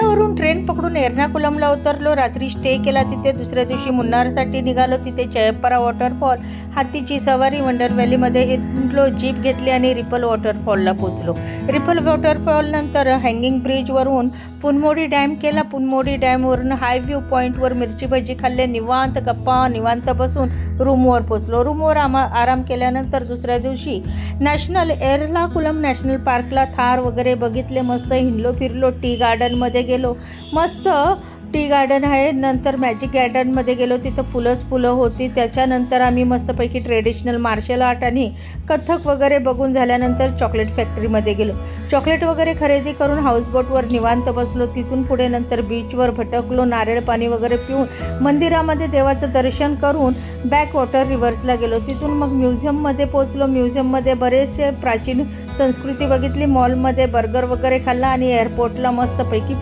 पुण्यावरून ट्रेन पकडून एर्नाकुलमला उतरलो. रात्री स्टे केला तिथे. दुसऱ्या दिवशी मुन्नारसाठी निघालो. तिथे जयप्परा वॉटरफॉल, हातीची सवारी, वंडर व्हॅलीमध्ये हिंडलो. जीप घेतली आणि रिपल वॉटरफॉलला पोचलो. रिपल वॉटरफॉल नंतर हँगिंग ब्रिजवरून पुनमोडी डॅम केला. पुनमोडी डॅमवरून हाय व्ह्यू पॉईंटवर मिरची भजी खाल्ले. निवांत गप्पा निवांत बसून रूमवर पोचलो. रूमवर आराम केल्यानंतर दुसऱ्या दिवशी एर्नाकुलम नॅशनल पार्कला थार वगैरे बघितले. मस्त हिंडलो फिरलो. टी गार्डनमध्ये गेलो. मस्त टी गार्डन आहे. नंतर मॅजिक गार्डनमध्ये गेलो. तिथं फुलं होती. त्याच्यानंतर आम्ही मस्तपैकी ट्रेडिशनल मार्शल आर्ट आणि कथ्थक वगैरे बघून झाल्यानंतर चॉकलेट फॅक्टरीमध्ये गेलो. चॉकलेट वगैरे खरेदी करून हाऊसबोटवर निवांत बसलो. तिथून पुढे नंतर बीचवर भटकलो. नारळ पाणी वगैरे पिऊन मंदिरामध्ये देवाचं दर्शन करून बॅक वॉटर रिव्हर्सला गेलो. तिथून मग म्युझियममध्ये पोचलो. म्युझियममध्ये बरेचसे प्राचीन संस्कृती बघितली. मॉलमध्ये बर्गर वगैरे खाल्ला आणि एअरपोर्टला मस्तपैकी